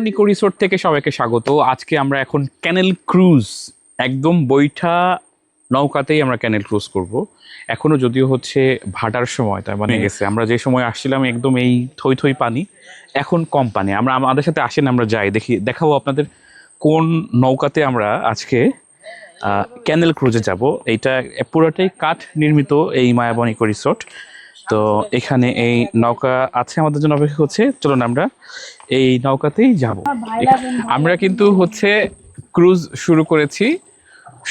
Nicco resort থেকে সবাইকে স্বাগত। আজকে আমরা এখন ক্যানেল ক্রুজ, একদম বৈঠা নৌকাতেই আমরা ক্যানেল ক্রুজ করব। এখনো যদিও হচ্ছে ভাটার সময়, তার মানে গেছে আমরা যে সময় আসছিলাম একদম এই থই থই পানি, এখন কম পানি। আমরা আমাদের সাথে আসেন, আমরা যাই, দেখাবো আপনাদের কোন নৌকাতে আমরা আজকে ক্যানেল ক্রুজে যাব। এইটা পুরোটাই কাঠ নির্মিত এই মায়াবনী নিকো রিসোর্ট। তো এখানে এই নৌকা আছে, আমাদের জন্য অপেক্ষা করছে। চলুন আমরা এই নৌকাতেই যাব। আমরা কিন্তু হচ্ছে ক্রুজ শুরু করেছি,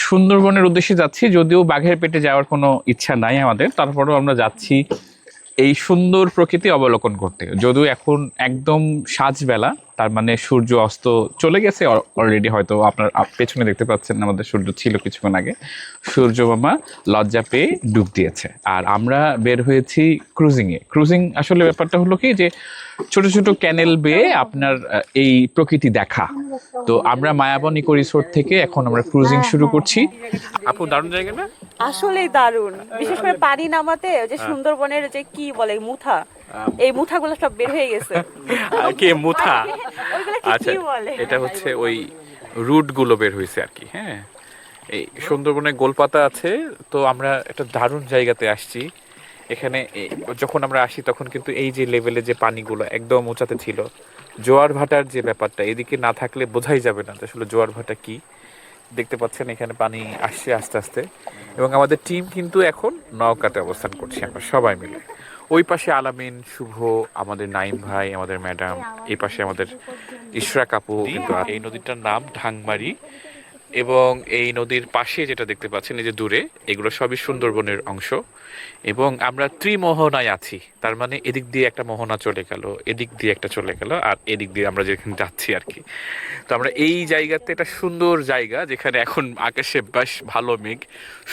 সুন্দরবনের উদ্দেশ্যে যাচ্ছি। যদিও বাঘের পেটে যাওয়ার কোনো ইচ্ছা নাই আমাদের, তারপরেও আমরা যাচ্ছি এই সুন্দর প্রকৃতি অবলোকন করতে। যদিও এখন একদম সাঁঝবেলা, তার মানে সূর্য অস্ত চলে গেছে অলরেডি। হয়তো আপনার পেছনে দেখতে পাচ্ছেন আমাদের সূর্য ছিল কিছুক্ষণ আগে। সূর্য মামা লজ্জা পেয়ে ডুব দিয়েছে, আর আমরা বের হয়েছি ক্রুজিংয়ে। ক্রুজিং আসলে ব্যাপারটা হলো কি, যে ছোট ছোট ক্যানেল বেয়ে আপনার এই প্রকৃতি দেখা। তো আমরা মায়াবনী নিকো রিসোর্ট থেকে এখন আমরা ক্রুজিং শুরু করছি। আপু, দারুণ জায়গা না? আসলেই দারুণ, বিশেষ করে পানি নামাতে যে সুন্দরবনের যে কি বলে মুথা, এই মুথাগুলো সব বের হয়ে গেছে। কে মুথা? ওইগুলো আচ্ছা, কি বলে? এটা হচ্ছে ওই রুট গুলো বের হয়েছে আর কি। হ্যাঁ, এই সুন্দরবনে গোলপাতা আছে। তো আমরা একটা দারুণ জায়গাতে আসছি। এখানে যখন আমরা আসি তখন কিন্তু এই যে লেভেলে যে পানিগুলো একদম উঁচাতে ছিল, জোয়ার ভাটার যে ব্যাপারটা, এদিকে না থাকলে বোঝাই যাবে না আসলে জোয়ার ভাটা কি। দেখতে পাচ্ছেন এখানে পানি আসছে আস্তে আস্তে, এবং আমাদের টিম কিন্তু এখন নওকাতে অবস্থান করছি আমরা সবাই মিলে। ওই পাশে আলামিন, শুভ, আমাদের নাইম ভাই, আমাদের ম্যাডাম, এই পাশে আমাদের ইশরাক আপু। কিন্তু এই নদীটার নাম ঢাংমারি, এবং এই নদীর পাশে যেটা দেখতে পাচ্ছেন এই যে দূরে, এগুলো সবই সুন্দরবনের অংশ। এবং আমরা ত্রিমোহনায় আছি, তার মানে এদিক দিয়ে একটা মোহনা চলে গেল, এদিক দিয়ে একটা চলে গেল, আর এদিক দিয়ে আমরা যেখানে যাচ্ছি আর কি। তো আমরা এই জায়গাতে, একটা সুন্দর জায়গা যেখানে এখন আকাশে বেশ ভালো মেঘ,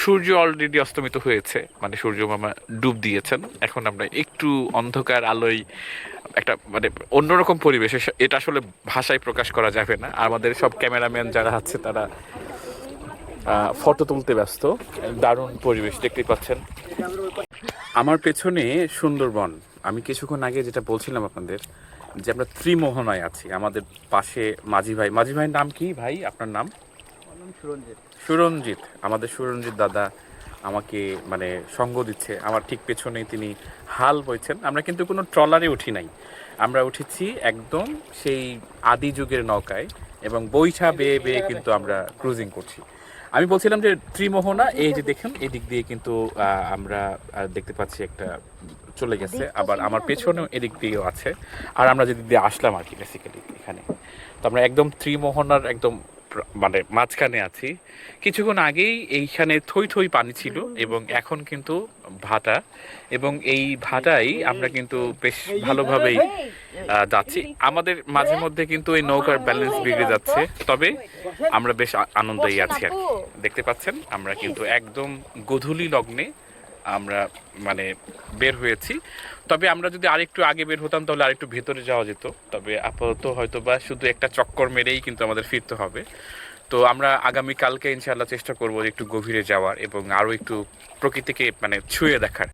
সূর্য অলরেডি অস্তমিত হয়েছে, মানে সূর্য মামা ডুব দিয়েছেন। এখন আমরা একটু অন্ধকার আলোয় একটা মানে অন্যরকম পরিবেশ, এটা আসলে ভাষায় প্রকাশ করা যাবে না। আমাদের সব ক্যামেরাম্যান যারা আছে তারা ফটো তুলতে ব্যস্ত। দারুণ পরিবেশ দেখতেই পাচ্ছেন। আমার পেছনে সুন্দরবন। আমি কিছুক্ষণ আগে যেটা বলছিলাম আপনাদের, যে আমরা ত্রিমোহনায় আছি। আমাদের পাশে মাঝি ভাই। মাঝি ভাইয়ের নাম কি ভাই, আপনার নাম? সুরঞ্জিত। আমাদের সুরঞ্জিত দাদা আমাকে মানে সঙ্গ দিচ্ছে। আমার ঠিক পেছনেই তিনি হাল বইছেন। আমরা কিন্তু কোনো ট্রলারে উঠি নাই, আমরা উঠেছি একদম সেই আদি যুগের নৌকায়, এবং বৈঠা বেয়ে বেয়ে কিন্তু আমরা ক্রুজিং করছি। আমি বলছিলাম যে ত্রিমোহনা, এই যে দেখুন এদিক দিয়ে কিন্তু আমরা দেখতে পাচ্ছি একটা চলে গেছে, আবার আমার পেছনেও এদিক দিয়েও আছে। আর আমরা যেদিক দিয়ে আসলাম আর কি বেসিক্যালি এখানে, তো আমরা একদম ত্রিমোহনার একদম মানে মাঝখানে আছি। কিছুক্ষণ আগেই এইখানে থই থই পানি ছিল, এবং এখন কিন্তু ভাটা, এবং এই ভাটাই আমরা কিন্তু বেশ ভালোভাবেই যাচ্ছি। আমাদের মাঝে মধ্যে কিন্তু এই নৌকার ব্যালেন্স বিগড়ে যাচ্ছে, তবে আমরা বেশ আনন্দেই আছি আর কি। দেখতে পাচ্ছেন আমরা কিন্তু একদম গোধূলি লগ্নে আমরা মানে বের হয়েছি। তবে আমরা যদি আরেকটু আগে বের হতাম তাহলে আরেকটু ভেতরে যাওয়া যেত, তবে আপাতত হয়তো বা শুধু একটা চক্কর মেরেই কিন্তু আমাদের ফিরতে হবে। তো আমরা আগামীকালকে ইনশাআল্লাহ চেষ্টা করবো একটু গভীরে যাওয়ার, এবং আরও একটু প্রকৃতিকে মানে ছুঁয়ে দেখার।